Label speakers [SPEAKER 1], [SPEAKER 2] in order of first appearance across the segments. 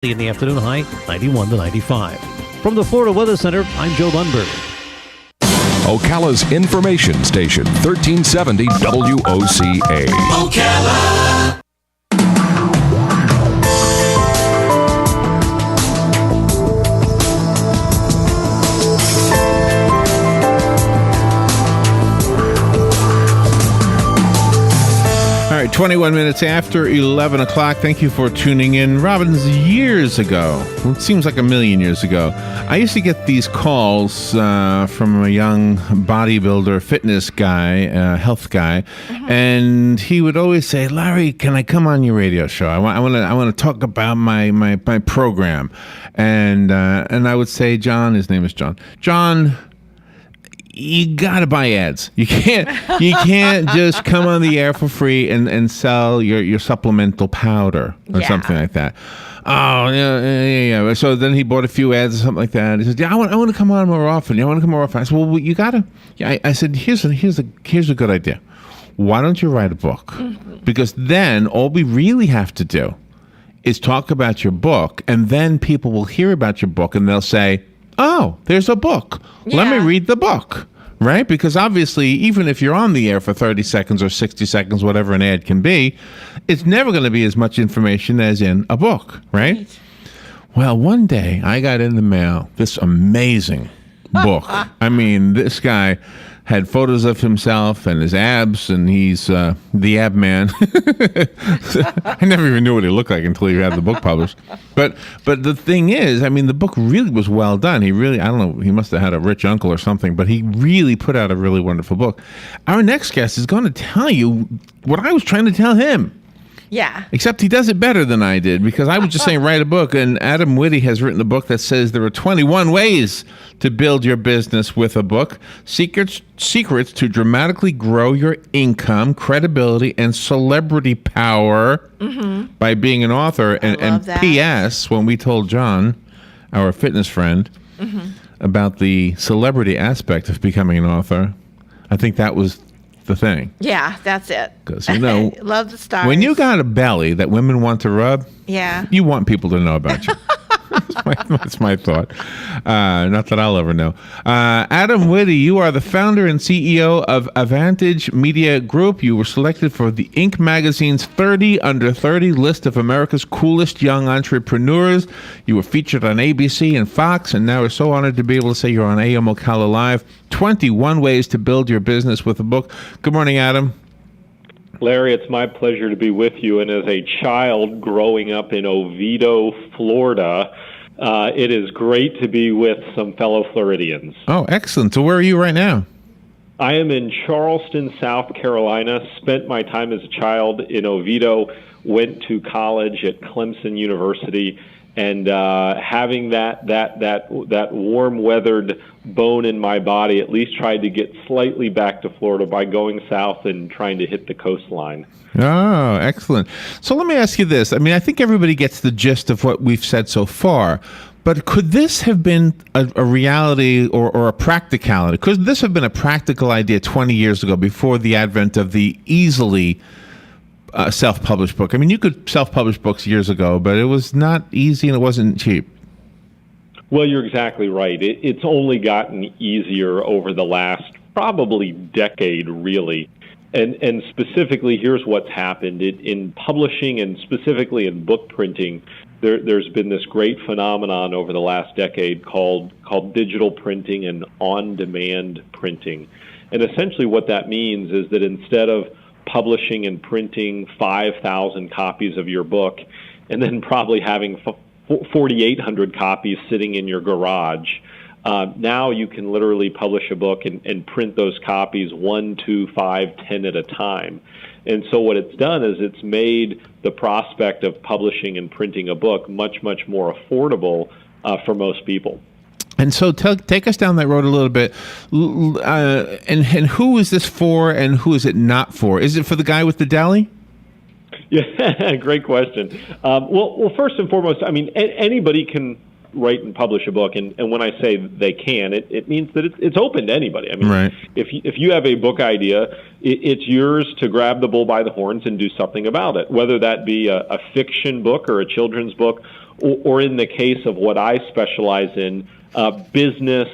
[SPEAKER 1] In the afternoon, high 91 to 95. From the Florida Weather Center, I'm Joe Lundberg.
[SPEAKER 2] Ocala's information station, 1370 WOCA. Ocala.
[SPEAKER 3] All right, 21 minutes after 11 o'clock. Thank you for tuning in. Robbins, years ago, well, it seems like a million years ago, I used to get these calls from a young bodybuilder, fitness guy, health guy, and he would always say, "Larry, can I come on your radio show? I want to talk about my program." And I would say, "John," his name is John. "John, you gotta buy ads. You can't just come on the air for free and sell your supplemental powder or something like that." Oh, yeah. So then he bought a few ads or something like that. He said, "Yeah, I want to come on more often. I want to come more often." I said, "Well, you gotta." Yeah, I said, "Here's a good idea. Why don't you write a book? Because then all we really have to do is talk about your book, and then people will hear about your book and they'll say, 'Oh, there's a book. Let me read the book.'" Right? Because obviously, even if you're on the air for 30 seconds or 60 seconds, whatever an ad can be, it's never going to be as much information as in a book, right? Well, one day I got in the mail this amazing book. I mean, this guy had photos of himself and his abs, and he's the ab man. I never even knew what he looked like until he had the book published. But the thing is, I mean, the book really was well done. He really, I don't know, he must have had a rich uncle or something, but he really put out a really wonderful book. Our next guest is going to tell you what I was trying to tell him.
[SPEAKER 4] Yeah.
[SPEAKER 3] Except he does it better than I did, because I was just saying write a book, and Adam Witty has written a book that says there are 21 ways to build your business with a book. Secrets to dramatically grow your income, credibility, and celebrity power by being an author. And P.S., when we told John, our fitness friend, about the celebrity aspect of becoming an author, I think that was the thing.
[SPEAKER 4] Yeah, that's it.
[SPEAKER 3] Because,
[SPEAKER 4] love the stars.
[SPEAKER 3] when you got a belly that women want to rub, you want people to know about you. That's my thought. Not that I'll ever know. Adam Witty, you are the founder and CEO of Avantage Media Group. You were selected for the Inc. magazine's 30 Under 30 list of America's coolest young entrepreneurs. You were featured on ABC and Fox, and now we're so honored to be able to say you're on AM Ocala Live. 21 ways to build your business with a book. Good morning, Adam.
[SPEAKER 5] Larry, it's my pleasure to be with you. And as a child growing up in Oviedo, Florida, it is great to be with some fellow Floridians.
[SPEAKER 3] Oh, excellent. So where are you right now?
[SPEAKER 5] I am in Charleston, South Carolina. Spent my time as a child in Oviedo, went to college at Clemson University, and having that warm-weathered bone in my body, at least tried to get slightly back to Florida by going south and trying to hit the coastline.
[SPEAKER 3] Oh, excellent. So let me ask you this. I mean, I think everybody gets the gist of what we've said so far, but could this have been a reality or a practicality? Could this have been a practical idea 20 years ago, before the advent of the easily self-published book? I mean, you could self-publish books years ago, but it was not easy and it wasn't cheap.
[SPEAKER 5] Well, you're exactly right. It's only gotten easier over the last probably decade, really. And specifically, here's what's happened. In publishing and specifically in book printing, there's been this great phenomenon over the last decade called digital printing and on-demand printing. And essentially what that means is that instead of publishing and printing 5,000 copies of your book and then probably having 4,800 copies sitting in your garage, now you can literally publish a book and print those copies 1, 2, 5, 10 at a time. And so what it's done is it's made the prospect of publishing and printing a book much, much more affordable for most people.
[SPEAKER 3] And so take us down that road a little bit. And who is this for and who is it not for? Is it for the guy with the deli?
[SPEAKER 5] Yeah, great question. Well, first and foremost, I mean, anybody can write and publish a book, and when I say they can, it means that it's open to anybody. I mean,
[SPEAKER 3] right.
[SPEAKER 5] If you have a book idea, it's yours to grab the bull by the horns and do something about it, whether that be a fiction book or a children's book or in the case of what I specialize in, business,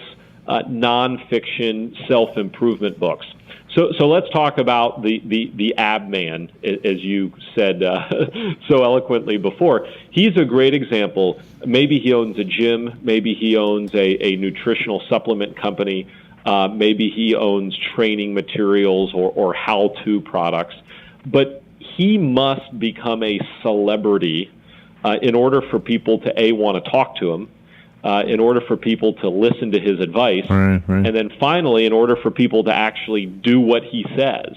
[SPEAKER 5] nonfiction, self-improvement books. So let's talk about the ab man, as you said so eloquently before. He's a great example. Maybe he owns a gym. Maybe he owns a nutritional supplement company. Maybe he owns training materials or how-to products. But he must become a celebrity in order for people to, A, want to talk to him, in order for people to listen to his advice,
[SPEAKER 3] right.
[SPEAKER 5] and then finally, in order for people to actually do what he says.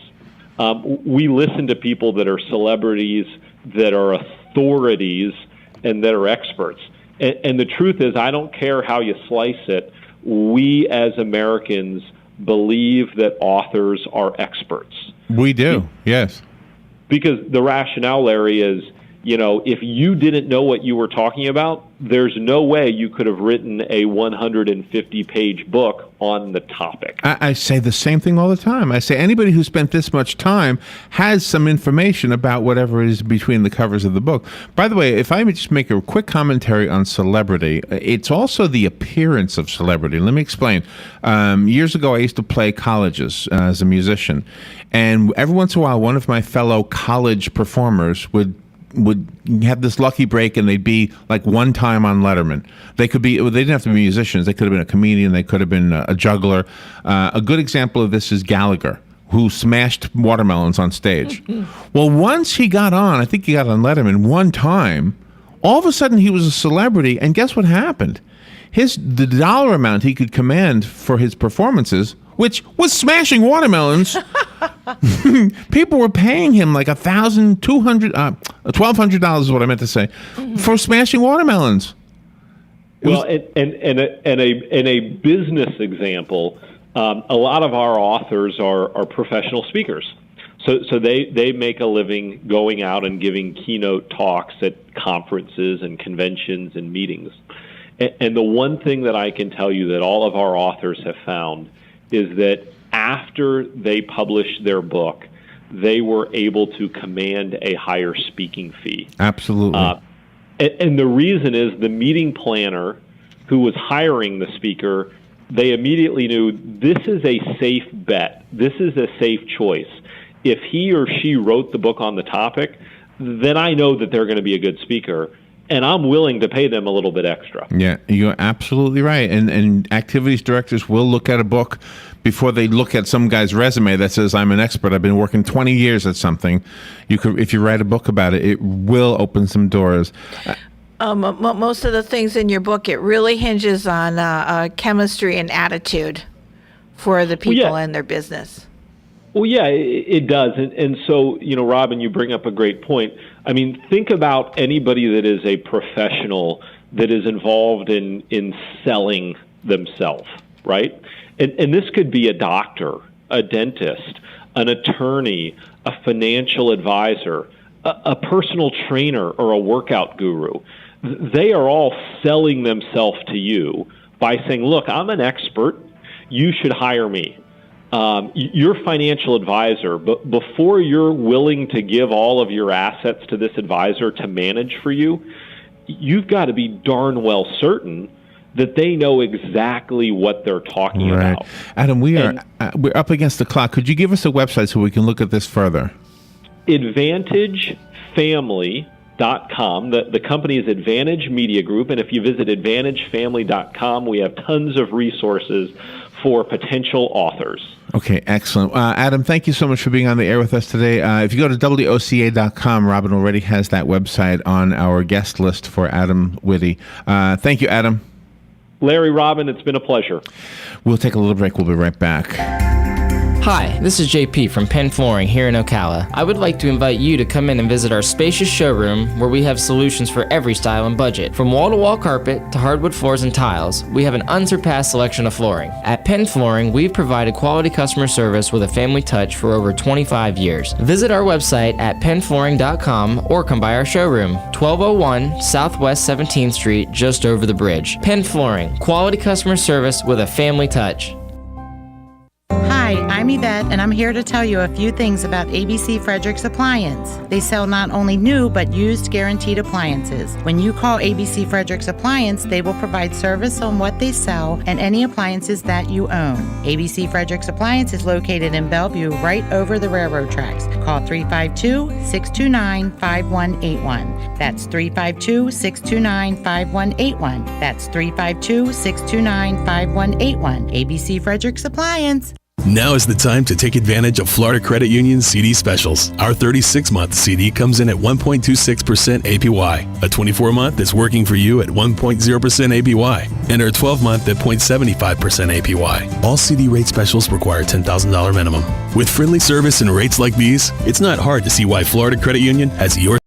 [SPEAKER 5] We listen to people that are celebrities, that are authorities, and that are experts. And the truth is, I don't care how you slice it, we as Americans believe that authors are experts.
[SPEAKER 3] We do, yes.
[SPEAKER 5] Because the rationale, Larry, is, if you didn't know what you were talking about, there's no way you could have written a 150-page book on the topic.
[SPEAKER 3] I say the same thing all the time. I say anybody who spent this much time has some information about whatever is between the covers of the book. By the way, if I may just make a quick commentary on celebrity, it's also the appearance of celebrity. Let me explain. Years ago, I used to play colleges as a musician, and every once in a while, one of my fellow college performers would have this lucky break, and they'd be like one time on Letterman. They didn't have to be musicians. They could have been a comedian. They could have been a juggler. A good example of this is Gallagher, who smashed watermelons on stage. Well, once he got on, I think he got on Letterman one time, all of a sudden he was a celebrity, and guess what happened? The dollar amount he could command for his performances, which was smashing watermelons, people were paying him like $1,200 is what I meant to say, for smashing watermelons.
[SPEAKER 5] Well, and a business example, a lot of our authors are professional speakers. So they make a living going out and giving keynote talks at conferences and conventions and meetings. And the one thing that I can tell you that all of our authors have found is that after they published their book, they were able to command a higher speaking fee.
[SPEAKER 3] Absolutely.
[SPEAKER 5] And the reason is the meeting planner who was hiring the speaker, they immediately knew this is a safe bet. This is a safe choice. If he or she wrote the book on the topic, then I know that they're going to be a good speaker, and I'm willing to pay them a little bit extra.
[SPEAKER 3] Yeah, you're absolutely right. And activities directors will look at a book before they look at some guy's resume that says, I'm an expert, I've been working 20 years at something. If you write a book about it, it will open some doors.
[SPEAKER 4] Most of the things in your book, it really hinges on chemistry and attitude for the people and their business.
[SPEAKER 5] Well, yeah, it does. And so, Robin, you bring up a great point. I mean, think about anybody that is a professional that is involved in selling themselves, right? And this could be a doctor, a dentist, an attorney, a financial advisor, a personal trainer, or a workout guru. They are all selling themselves to you by saying, look, I'm an expert. You should hire me. Your financial advisor, but before you're willing to give all of your assets to this advisor to manage for you, you've got to be darn well certain that they know exactly what they're talking about.
[SPEAKER 3] Adam, we're up against the clock. Could you give us a website so we can look at this further? AdvantageFamily.com. The company is Advantage Media Group, and if you visit AdvantageFamily.com, we have tons of resources for potential authors. Okay, excellent. Adam, thank you so much for being on the air with us today. If you go to WOCA.com, Robin already has that website on our guest list for Adam Witty. Thank you, Adam.
[SPEAKER 5] Larry, Robin, it's been a pleasure.
[SPEAKER 3] We'll take a little break. We'll be right back.
[SPEAKER 6] Hi, this is JP from Penn Flooring here in Ocala. I would like to invite you to come in and visit our spacious showroom where we have solutions for every style and budget. From wall-to-wall carpet to hardwood floors and tiles, we have an unsurpassed selection of flooring. At Penn Flooring, we've provided quality customer service with a family touch for over 25 years. Visit our website at pennflooring.com or come by our showroom, 1201 Southwest 17th Street, just over the bridge. Penn Flooring, quality customer service with a family touch.
[SPEAKER 7] Hi, I'm I'm Yvette, and I'm here to tell you a few things about ABC Fredericks Appliance. They sell not only new, but used guaranteed appliances. When you call ABC Fredericks Appliance, they will provide service on what they sell and any appliances that you own. ABC Fredericks Appliance is located in Bellevue, right over the railroad tracks. Call 352-629-5181. That's 352-629-5181. That's 352-629-5181. ABC Fredericks Appliance.
[SPEAKER 8] Now is the time to take advantage of Florida Credit Union's CD specials. Our 36-month CD comes in at 1.26% APY. A 24-month is working for you at 1.0% APY. And our 12-month at 0.75% APY. All CD rate specials require $10,000 minimum. With friendly service and rates like these, it's not hard to see why Florida Credit Union has your